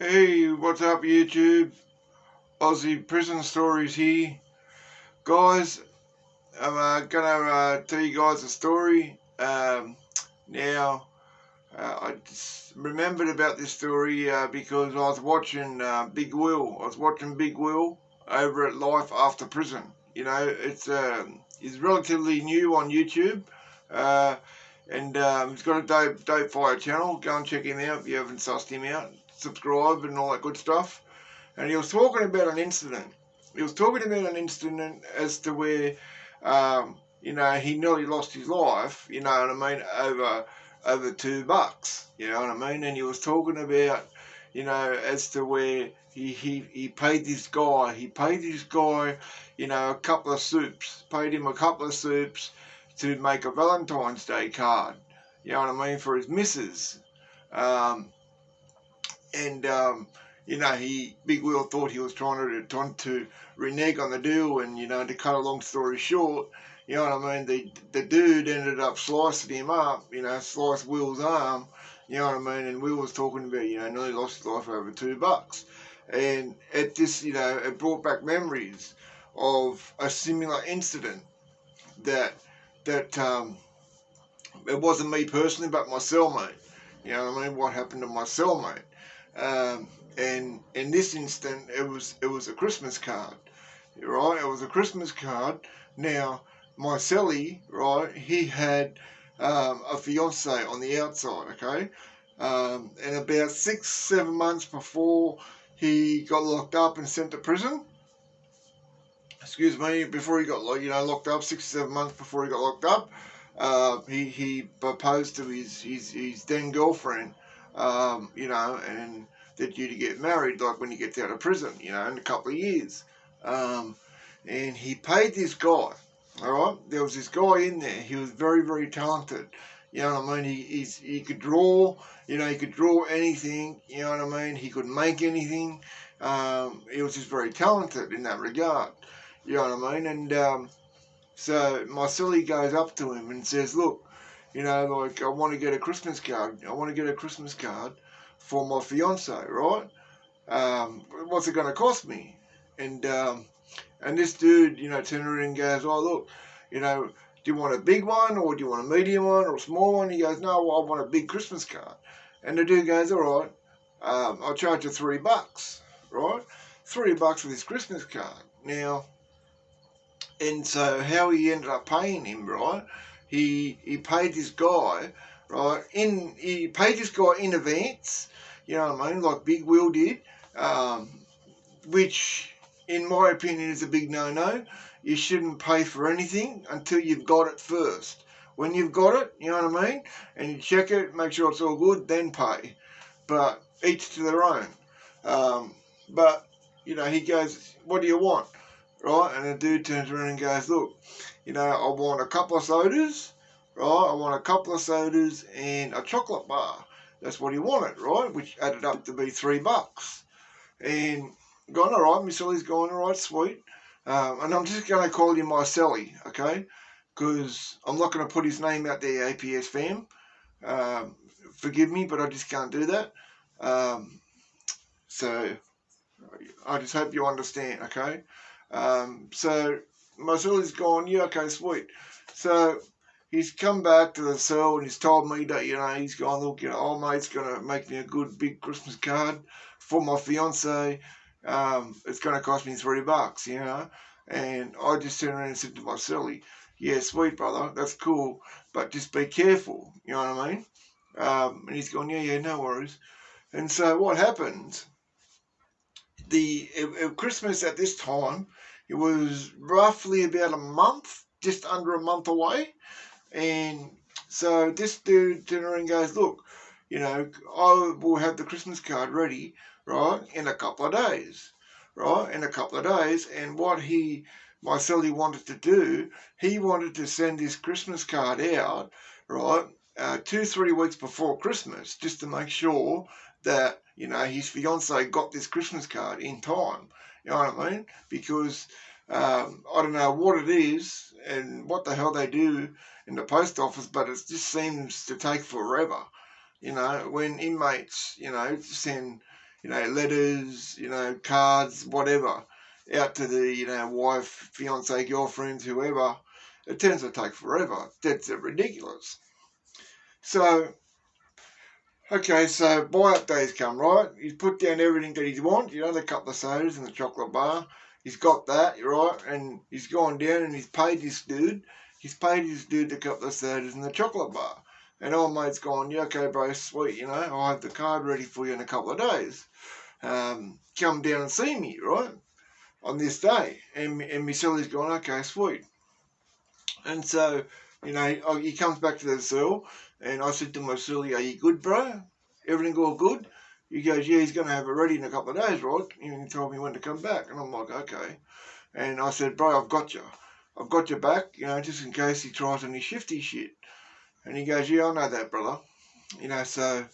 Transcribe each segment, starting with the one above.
Hey, what's up YouTube? Aussie Prison Stories here. Guys, I'm gonna tell you guys a story. Now, I just remembered about this story because I was watching Big Will. I was watching Big Will over at Life After Prison. You know, it's relatively new on YouTube. Uh, and he's got a dope fire channel. Go and check him out if you haven't sussed him out. Subscribe and all that good stuff. And he was talking about an incident. He was talking about an incident as to where, he nearly lost his life. You know what I mean? Over $2. You know what I mean? And he was talking about, as to where he paid this guy. He paid this guy, a couple of soups. Paid him a couple of soups to make a Valentine's Day card. You know what I mean? For his missus. Um, and Big Will thought he was trying to renege on the deal, and to cut a long story short, you know what I mean. The dude ended up slicing him up, sliced Will's arm, you know what I mean. And Will was talking about, nearly lost his life over $2, and it just, it brought back memories of a similar incident that it wasn't me personally, but my cellmate. You know what I mean? What happened to my cellmate? And in this instant, it was a Christmas card, right? It was a Christmas card. Now, my cellie, right? He had a fiance on the outside, okay? And about 6-7 months before he got locked up and sent to prison. Excuse me, before he got locked up, 6 or 7 months before he got locked up, he proposed to his then girlfriend, and they're due to get married, like when he gets out of prison, in a couple of years. And he paid this guy, all right? There was this guy in there. He was very, very talented. You know what I mean? He could draw, he could draw anything, you know what I mean? He could make anything. He was just very talented in that regard, you know what I mean? And so my silly goes up to him and says, look, I want to get a Christmas card. I want to get a Christmas card for my fiance, right? What's it going to cost me? And this dude, turned around and goes, oh, look, do you want a big one, or do you want a medium one or a small one? He goes, no, well, I want a big Christmas card. And the dude goes, all right, I'll charge you $3, right? $3 for this Christmas card. Now, and so how he ended up paying him, right? He paid this guy, right? He paid this guy in advance, you know what I mean, like Big Will did, which in my opinion is a big no-no. You shouldn't pay for anything until you've got it first. When you've got it, you know what I mean, and you check it, make sure it's all good, then pay. But each to their own. But he goes, what do you want? Right, and the dude turns around and goes, look, I want a couple of sodas, right? I want a couple of sodas and a chocolate bar. That's what he wanted, right? Which added up to be $3. And gone, all right, Miss Sally's gone, all right, sweet. And I'm just going to call him my Sally, okay? Because I'm not going to put his name out there, APS fam. Forgive me, but I just can't do that. So I just hope you understand, okay? So my Sally's gone, yeah, okay, sweet. So he's come back to the cell and he's told me that, he's gone, look, old mate's going to make me a good big Christmas card for my fiance. It's going to cost me $3, And I just turned around and said to my Sally, yeah, sweet, brother, that's cool, but just be careful, you know what I mean? And he's gone, yeah, no worries. And so what happens, Christmas at this time, it was roughly about a month, just under a month away. And so this dude turned around and goes, look, I will have the Christmas card ready, right, in a couple of days, right, in a couple of days. And what my Sally wanted to do, he wanted to send this Christmas card out, right, 2-3 weeks before Christmas, just to make sure that, his fiance got this Christmas card in time. You know what I mean? Because I don't know what it is and what the hell they do in the post office, but it just seems to take forever. When inmates, send letters, cards, whatever, out to the, wife, fiance, girlfriends, whoever. It tends to take forever. That's ridiculous. So, okay, so buy-up days come, right? He's put down everything that he wants, the couple of sodas and the chocolate bar. He's got that, right? And he's gone down and he's paid this dude. He's paid this dude the couple of sodas and the chocolate bar. And old mate's gone, yeah, okay, bro, sweet, I'll have the card ready for you in a couple of days. Come down and see me, right? On this day. And my silly's gone, okay, sweet. And so, he comes back to the cell, and I said to my silly, are you good, bro? Everything all good? He goes, yeah, he's going to have it ready in a couple of days, right? And he told me when to come back. And I'm like, okay. And I said, bro, I've got you. I've got your back, just in case he tries any shifty shit. And he goes, yeah, I know that, brother. So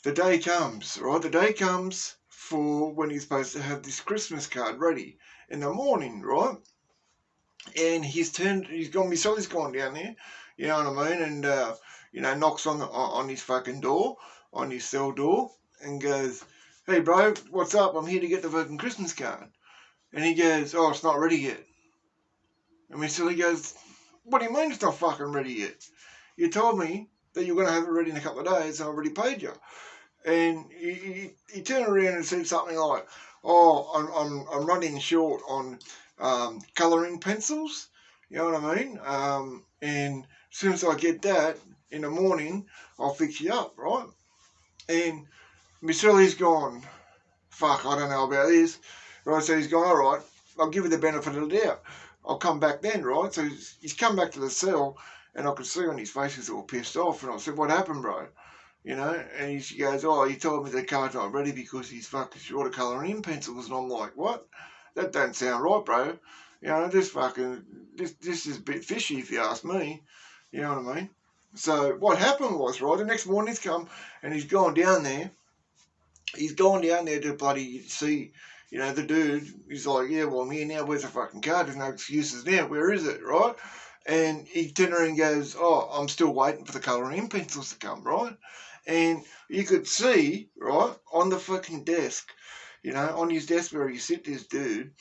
the day comes, right? The day comes for when he's supposed to have this Christmas card ready in the morning, right? And he's gone, he's gone down there, you know what I mean? And, knocks on his fucking door, on his cell door, and goes, hey, bro, what's up? I'm here to get the fucking Christmas card. And he goes, oh, it's not ready yet. And my silly goes, what do you mean it's not fucking ready yet? You told me that you're going to have it ready in a couple of days, and I already paid you. And he turned around and said something like, oh, I'm running short on colouring pencils, you know what I mean? And as soon as I get that in the morning, I'll fix you up, right? And Miss Ellie's gone, fuck, I don't know about this. Right, so he's gone, all right, I'll give you the benefit of the doubt. I'll come back then, right? So he's come back to the cell, and I could see on his face he's all pissed off. And I said, what happened, bro? And he goes, oh, he told me the card's not ready because he's fucking short of colouring in pencils. And I'm like, what? That don't sound right, bro. This is a bit fishy if you ask me. You know what I mean? So what happened was, right, the next morning he's come and he's gone down there. He's gone down there to bloody see, the dude. He's like, yeah, well, I'm here now. Where's the fucking card? There's no excuses now. Where is it, right? And he turned around and goes, oh, I'm still waiting for the colouring in pencils to come, right? And you could see, right, on the fucking desk, on his desk where he sit, this dude,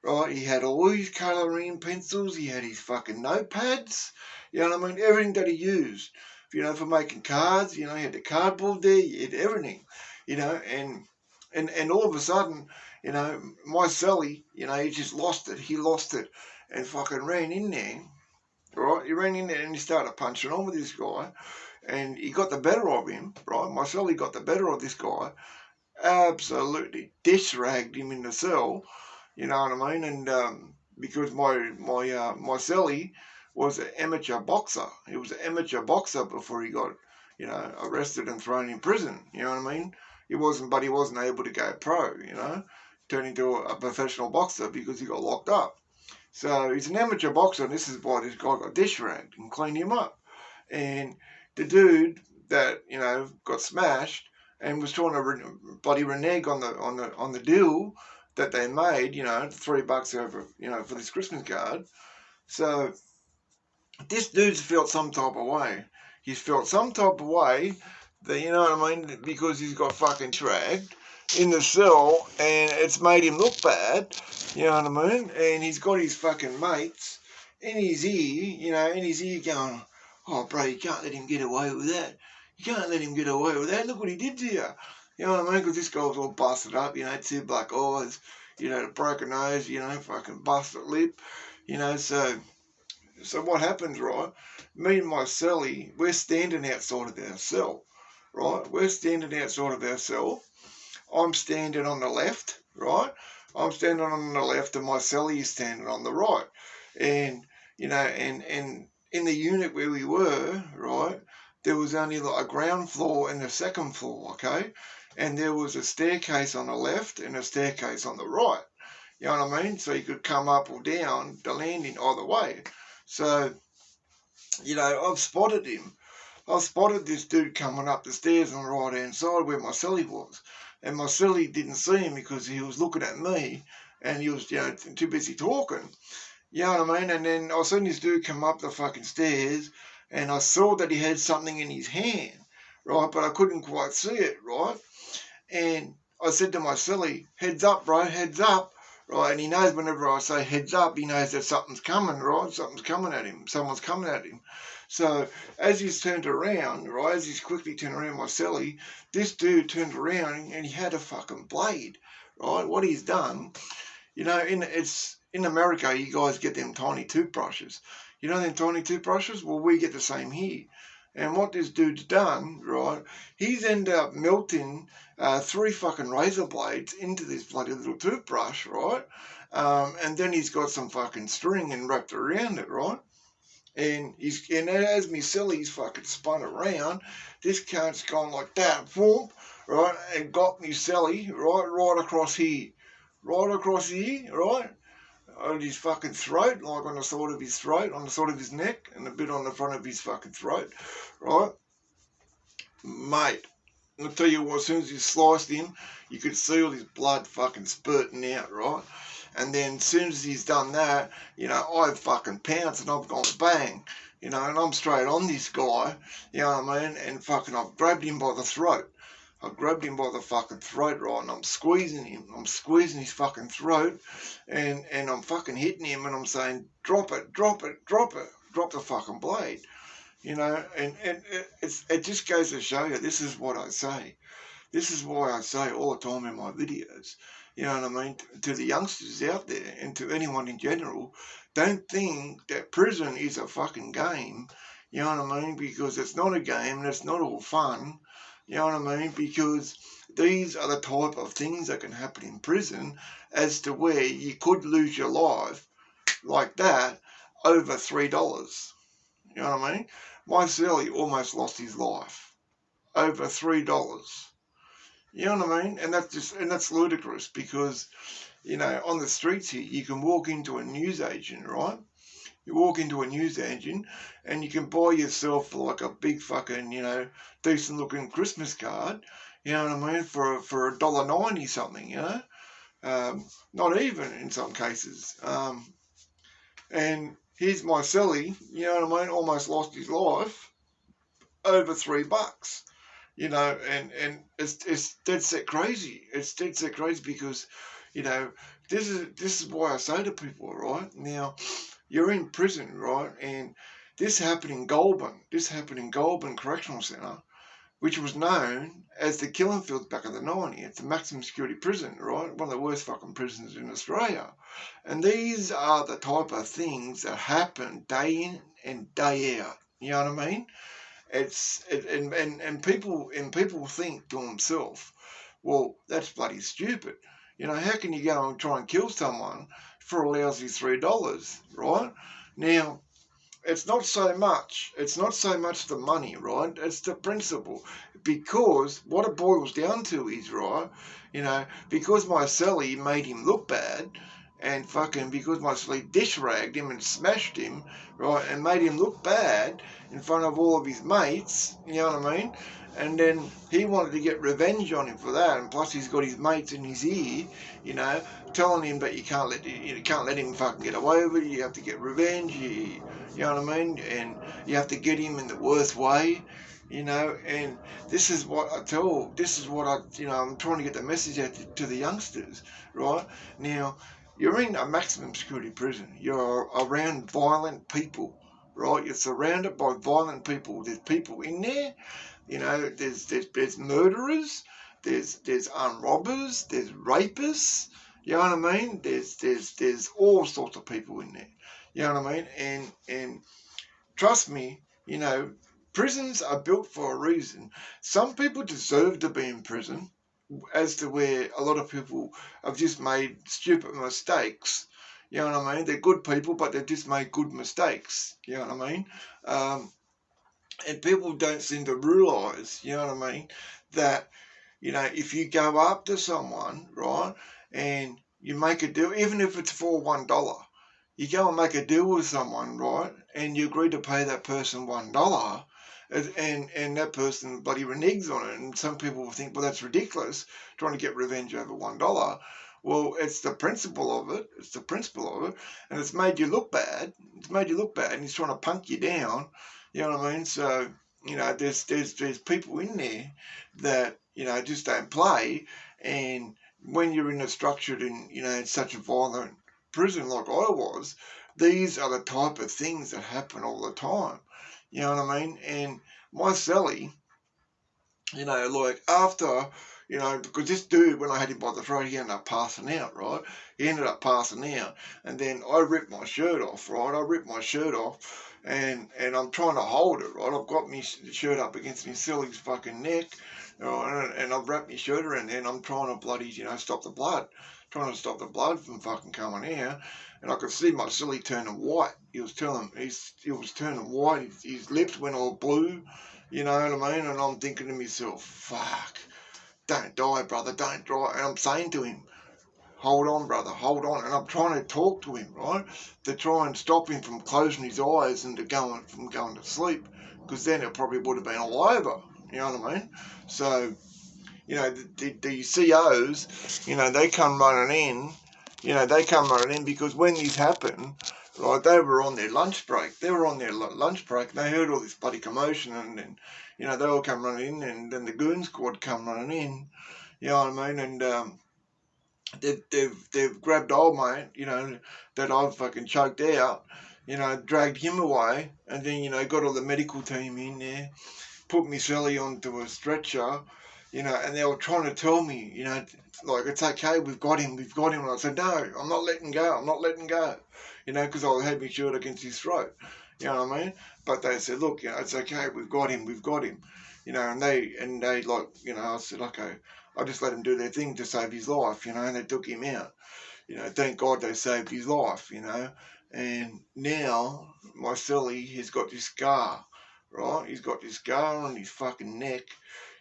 right, he had all his colouring pencils, he had his fucking notepads, you know what I mean, everything that he used, for making cards, he had the cardboard there, he had everything, and all of a sudden, my celly, he just lost it, and fucking ran in there, right, he ran in there and he started punching on with this guy, and he got the better of him, right? My celly got the better of this guy, absolutely dish-ragged him in the cell, you know what I mean? And because my celly was an amateur boxer, he was an amateur boxer before he got, arrested and thrown in prison, you know what I mean? He wasn't able to go pro, turn into a professional boxer because he got locked up. So he's an amateur boxer, and this is why this guy got dish-ragged and cleaned him up. And the dude that got smashed and was trying to bloody renege on the deal that they made, $3 over, for this Christmas card. So this dude's felt some type of way. He's felt some type of way that, you know what I mean, because he's got fucking dragged in the cell and it's made him look bad, you know what I mean? And he's got his fucking mates in his ear, going, oh, bro, you can't let him get away with that. You can't let him get away with that. Look what he did to you. You know what I mean? Because this guy was all busted up, 2 black eyes, a broken nose, fucking busted lip, so what happens, right? Me and my celly, we're standing outside of our cell, right? We're standing outside of our cell. I'm standing on the left, right? I'm standing on the left and my celly is standing on the right. And, and in the unit where we were, right, there was only like a ground floor and a second floor, okay? And there was a staircase on the left and a staircase on the right. You know what I mean? So you could come up or down the landing either way. So, I've spotted him. I've spotted this dude coming up the stairs on the right-hand side where my celly was. And my celly didn't see him because he was looking at me and he was, too busy talking. You know what I mean? And then I seen this dude come up the fucking stairs and I saw that he had something in his hand, right? But I couldn't quite see it, right? And I said to my silly, heads up, bro, heads up. Right, and he knows whenever I say heads up, he knows that something's coming, right? Something's coming at him. Someone's coming at him. So as he's turned around, right, as he's quickly turned around my celly, this dude turned around and he had a fucking blade, right? What he's done, you know, in America, you guys get them tiny toothbrushes. You know them tiny toothbrushes? Well, we get the same here. And what this dude's done, right, he's ended up melting 3 fucking razor blades into this bloody little toothbrush, right? And then he's got some fucking string and wrapped around it, right? And as me silly's fucking spun around, this cunt's gone like that, whoop, right, and got me silly, right across here. Right across here, right? On his fucking throat, like on the side of his throat, on the side of his neck, and a bit on the front of his fucking throat, right? Mate, I'll tell you what, as soon as he sliced him, you could see all his blood fucking spurting out, right? And then as soon as he's done that, you know, I've fucking pounced and I've gone bang, you know, and I'm straight on this guy, you know what I mean? And fucking I've grabbed him by the throat. I grabbed him by the fucking throat, right, and I'm squeezing him. I'm squeezing his fucking throat, and I'm fucking hitting him, and I'm saying, drop it, drop it, drop it, drop the fucking blade, you know. And it just goes to show you, this is what I say. This is why I say all the time in my videos, you know what I mean, to the youngsters out there and to anyone in general, don't think that prison is a fucking game, you know what I mean, because it's not a game and it's not all fun. You know what I mean? Because these are the type of things that can happen in prison as to where you could lose your life like that over $3. You know what I mean? My Sally almost lost his life over $3. You know what I mean? And that's ludicrous because, you know, on the streets here, you can walk into a newsagent, right? You walk into a newsagent and you can buy yourself like a big fucking, you know, decent looking Christmas card, you know what I mean, for $1.90 something, you know, not even in some cases. And here's my silly, you know what I mean, almost lost his life over $3, you know, and it's dead set crazy. It's dead set crazy because, you know, this is why I say to people, right now. You're in prison, right? And this happened in Goulburn. This happened in Goulburn Correctional Centre, which was known as the Killing Fields back in the 90s. It's a maximum security prison, right? One of the worst fucking prisons in Australia. And these are the type of things that happen day in and day out. You know what I mean? And people think to themselves, well, that's bloody stupid. You know, how can you go and try and kill someone for a lousy $3, right? Now, it's not so much the money, right? It's the principle. Because what it boils down to is, right, you know, because my celly made him look bad, and fucking because my celly dish-ragged him and smashed him, right, and made him look bad in front of all of his mates, you know what I mean? And then he wanted to get revenge on him for that, and plus he's got his mates in his ear, you know, telling him that you can't let him fucking get away with it. You have to get revenge. You know what I mean? And you have to get him in the worst way, you know. And this is what I you know, I'm trying to get the message out to the youngsters, right? Now, you're in a maximum security prison. You're around violent people, right? You're surrounded by violent people. There's people in there. You know, there's murderers, there's armed robbers, there's rapists. You know what I mean? There's all sorts of people in there. You know what I mean? And trust me, you know, prisons are built for a reason. Some people deserve to be in prison, as to where a lot of people have just made stupid mistakes. You know what I mean? They're good people, but they've just made good mistakes. You know what I mean? And people don't seem to realise, you know what I mean, that, you know, if you go up to someone, right, and you make a deal, even if it's for $1, you go and make a deal with someone, right, and you agree to pay that person $1, and that person bloody reneges on it, and some people will think, well, that's ridiculous, trying to get revenge over $1. Well, it's the principle of it. It's the principle of it, and it's made you look bad. It's made you look bad, and he's trying to punk you down. You know what I mean? So, you know, there's people in there that, you know, just don't play, And when you're in a structured and, such a violent prison like I was, these are the type of things that happen all the time. You know what I mean? And my cellie, like after, because this dude, when I had him by the throat, he ended up passing out, right? He ended up passing out. And then I ripped my shirt off, right? I ripped my shirt off and I'm trying to hold it, right? I've got my shirt up against my silly's fucking neck, right? And I've wrapped my shirt around there and I'm trying to bloody, stop the blood. Trying to stop the blood from fucking coming out. And I could see my silly turning white. He was turning white. His lips went all blue. You know what I mean? And I'm thinking to myself, fuck, don't die, brother, don't die. And I'm saying to him, hold on, brother, hold on. And I'm trying to talk to him, right? To try and stop him from closing his eyes and from going to sleep. Because then it probably would have been all over. You know what I mean? So, the COs, they come running in. Because when this happened, right, they were on their lunch break. They heard all this bloody commotion and then, they all come running in and then the goon squad come running in. You know what I mean? And they've grabbed old mate, that I've fucking choked out, dragged him away and then, got all the medical team in there, put me celly onto a stretcher, and they were trying to tell me, like, it's okay, we've got him. And I said, no, I'm not letting go, because I had my shirt against his throat, you know what I mean? But they said, look, it's okay, we've got him, and they like, I said, okay, I just let them do their thing to save his life, and they took him out. Thank God they saved his life, and now my celly has got this scar, right? He's got this scar on his fucking neck,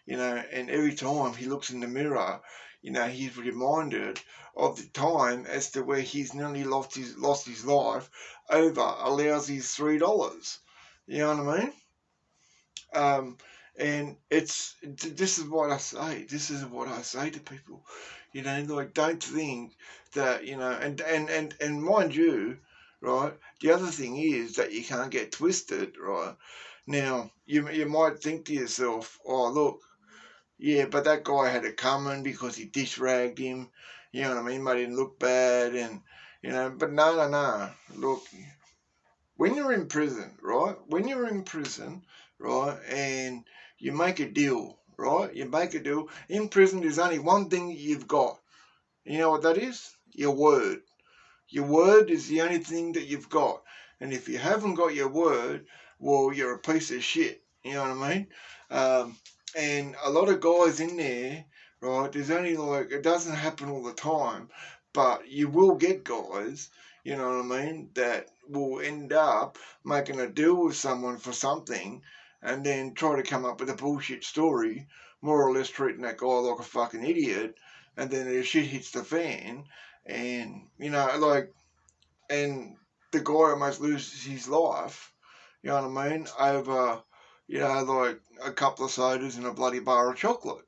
and every time he looks in the mirror, he's reminded of the time as to where he's nearly lost his life over a lousy $3. You know what I mean? And this is what I say. This is what I say to people. Like, don't think that, and mind you, right, the other thing is that you can't get twisted, right? Now, you might think to yourself, oh, look, yeah, but that guy had it coming because he dish-ragged him, you know what I mean, made him look bad, and, but no, look, when you're in prison, right, and you make a deal, right, in prison there's only one thing you've got, you know what that is? Your word. Your word is the only thing that you've got. And if you haven't got your word, well, you're a piece of shit. You know what I mean? And a lot of guys in there, right, there's only like, it doesn't happen all the time, but you will get guys, you know what I mean, that will end up making a deal with someone for something and then try to come up with a bullshit story, more or less treating that guy like a fucking idiot, and then the shit hits the fan, and, and the guy almost loses his life, you know what I mean, over, like a couple of sodas and a bloody bar of chocolate,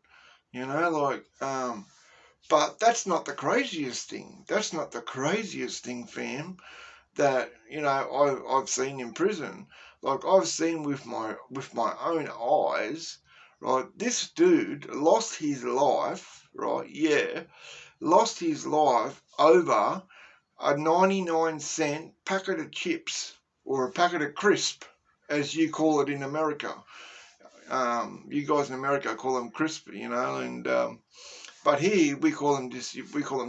but that's not the craziest thing. Fam, that, I've seen in prison. Like, I've seen with my own eyes, right, this dude lost his life, right, lost his life over a 99-cent packet of chips, or a packet of crisp, as you call it in America. You guys in America call them crisp, and but here we call them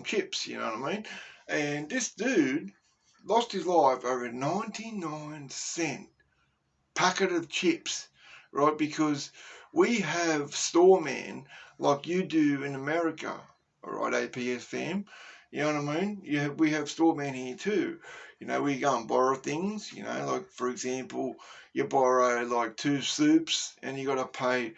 chips, you know what I mean? And this dude lost his life over a 99-cent packet of chips, right? Because we have storemen like you do in America, all right, APS fam. You know what I mean? We have storemen here too. We go and borrow things, like, for example, you borrow like 2 soups and you got to pay,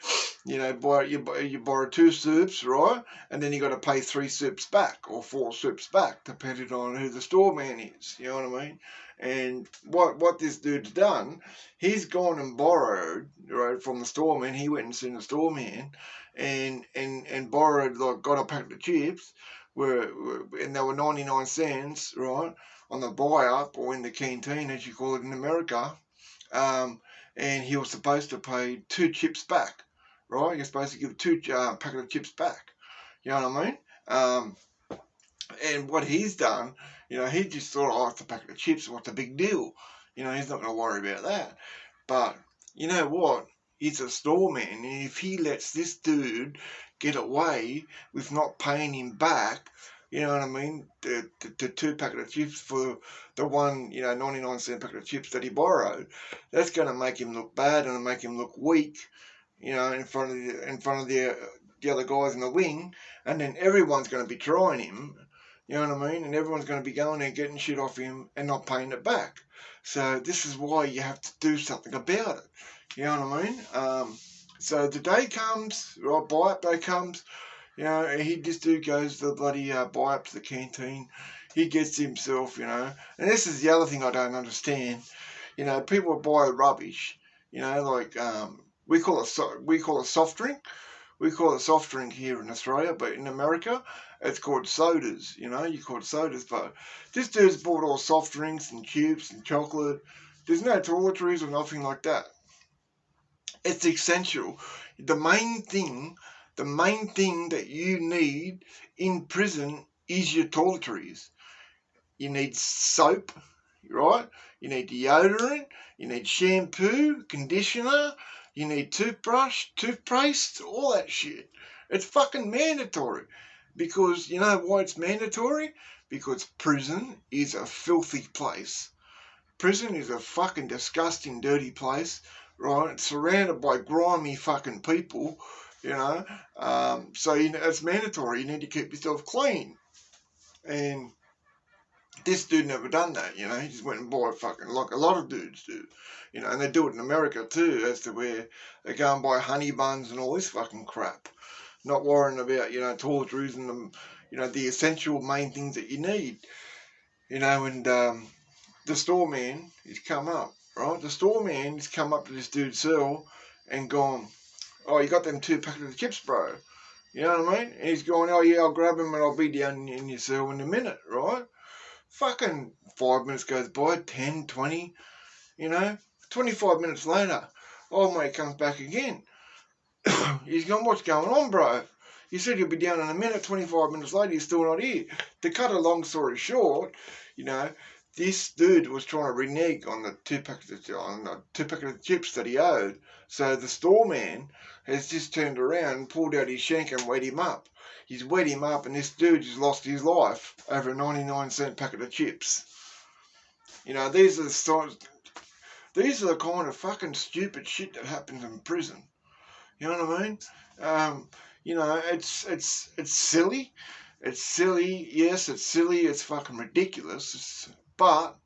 you borrow 2 soups, right? And then you got to pay 3 soups back or 4 soups back, depending on who the storeman is, you know what I mean? And what this dude's done, he's gone and borrowed, right, from the storeman. He went and seen the storeman and borrowed, like, got a packet of chips, and they were 99 cents, right, on the buy up, or in the canteen, as you call it in America. And he was supposed to pay 2 chips back, right? You're supposed to give 2 packet of chips back. You know what I mean? And what he's done, he just thought, oh, it's a packet of chips, what's the big deal? He's not going to worry about that. But you know what? He's a store man, and if he lets this dude get away with not paying him back, you know what I mean? The 2 packet of chips for the one, 99-cent packet of chips that he borrowed, that's going to make him look bad and make him look weak, in front of the other guys in the wing, and then everyone's going to be trying him, you know what I mean? And everyone's going to be going there getting shit off him and not paying it back. So this is why you have to do something about it. You know what I mean? So the day comes, right, buy-up day comes, this dude goes to the bloody buy-up to the canteen. He gets himself, and this is the other thing I don't understand. People buy rubbish, like we call it soft drink. We call it soft drink here in Australia, but in America, it's called sodas. You call it sodas, but this dude's bought all soft drinks and chips and chocolate. There's no toiletries or nothing like that. It's essential. The main thing that you need in prison is your toiletries. You need soap, right? You need deodorant, you need shampoo, conditioner, you need toothbrush, toothpaste, all that shit. It's fucking mandatory. Because you know why it's mandatory? Because prison is a filthy place. Prison is a fucking disgusting, dirty place, right? It's surrounded by grimy fucking people, so it's mandatory. You need to keep yourself clean. And this dude never done that, he just went and bought fucking, like a lot of dudes do, and they do it in America too, as to where they go and buy honey buns and all this fucking crap, not worrying about, toiletries and the essential main things that you need, and the store man, he's come up, right? The store man has come up to this dude's cell and gone, oh, you got them 2 packets of chips, bro. You know what I mean? And he's going, oh yeah, I'll grab him and I'll be down in your cell in a minute, right? Fucking 5 minutes goes by, 10, 20, 25 minutes later, old mate comes back again. He's gone, what's going on, bro? You said you'll be down in a minute, 25 minutes later, you're still not here. To cut a long story short, this dude was trying to renege on the 2 packets of chips that he owed. So the store man has just turned around, pulled out his shank and wet him up. He's wet him up, and this dude just lost his life over a 99-cent packet of chips. These are the kind of fucking stupid shit that happens in prison. You know what I mean? It's silly. It's silly. Yes, it's silly. It's fucking ridiculous. But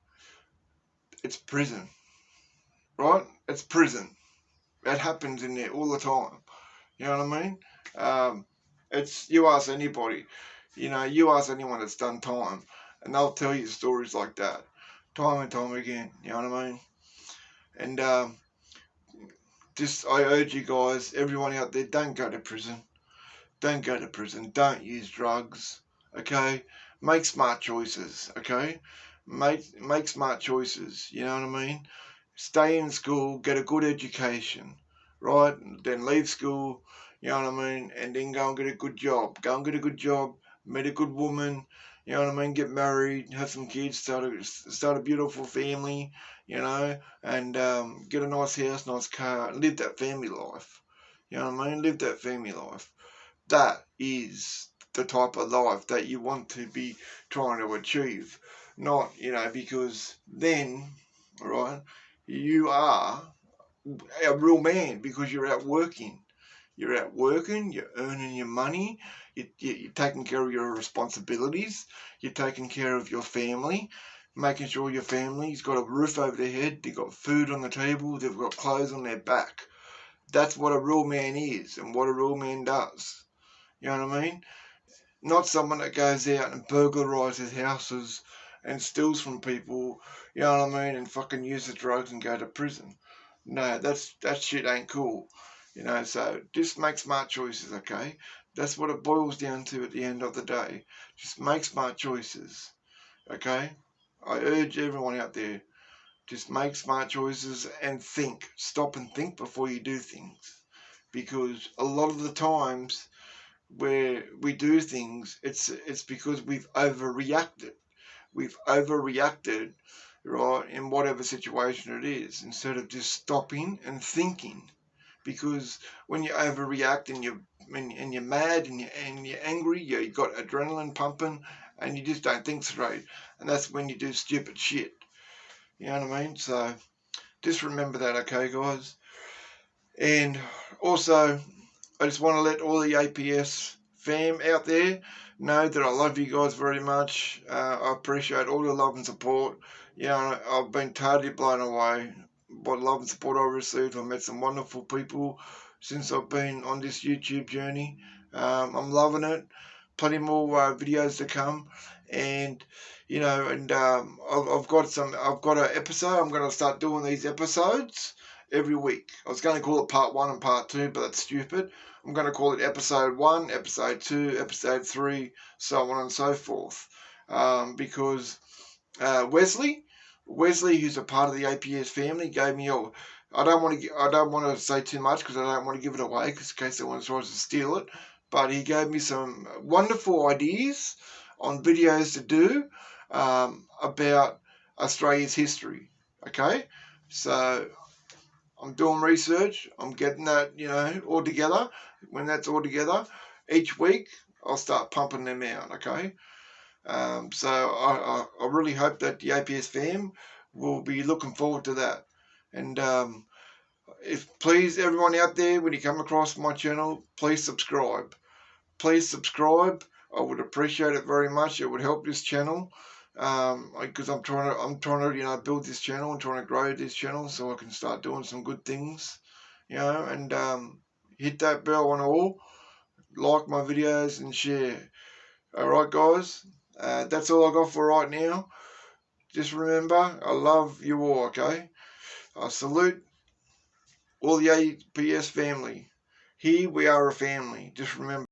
it's prison, right? It's prison. That happens in there all the time. You know what I mean? You ask anybody, you ask anyone that's done time, and they'll tell you stories like that, time and time again. You know what I mean? And I urge you guys, everyone out there, don't go to prison. Don't go to prison. Don't use drugs. Okay? Make smart choices. Okay? Make smart choices. You know what I mean? Stay in school, get a good education, right? Then leave school, you know what I mean? And then go and get a good job. Go and get a good job, meet a good woman, you know what I mean? Get married, have some kids, start a beautiful family, and get a nice house, nice car, live that family life. You know what I mean? Live that family life. That is the type of life that you want to be trying to achieve. Not, because then, right, you are a real man because you're out working. You're out working, you're earning your money, you're taking care of your responsibilities, you're taking care of your family, making sure your family's got a roof over their head, they've got food on the table, they've got clothes on their back. That's what a real man is and what a real man does. You know what I mean? Not someone that goes out and burglarises houses and steals from people, you know what I mean, and fucking uses drugs and go to prison. No, that shit ain't cool. So just make smart choices, okay? That's what it boils down to at the end of the day. Just make smart choices, okay? I urge everyone out there, just make smart choices and think. Stop and think before you do things. Because a lot of the times, where we do things, it's because we've overreacted. We've overreacted, right, in whatever situation it is, instead of just stopping and thinking. Because when you overreact and you're mad and you're angry, you've got adrenaline pumping, and you just don't think straight, and that's when you do stupid shit. You know what I mean? So just remember that, okay, guys. And also, I just want to let all the APS fam out there know that I love you guys very much. I appreciate all the love and support. You know, I've been totally blown away by the love and support I've received. I've met some wonderful people since I've been on this YouTube journey. I'm loving it. Plenty more videos to come, and I've got an episode. I'm going to start doing these episodes every week. I was going to call it part 1 and part 2, but that's stupid. I'm going to call it episode 1, episode 2, episode 3, so on and so forth. Because Wesley, who's a part of the APS family, gave me all. I don't want to say too much because I don't want to give it away, because in case someone tries to steal it. But he gave me some wonderful ideas on videos to do about Australia's history. Okay, so I'm doing research. I'm getting that, all together. When that's all together, each week I'll start pumping them out. Okay. So I really hope that the APS fam will be looking forward to that. And if please, everyone out there, when you come across my channel, please subscribe. Please subscribe. I would appreciate it very much. It would help this channel. Because I'm trying to build this channel and trying to grow this channel so I can start doing some good things, and hit that bell on all, like my videos and share. Alright guys, that's all I got for right now. Just remember, I love you all, okay? I salute all the APS family. Here we are a family. Just remember.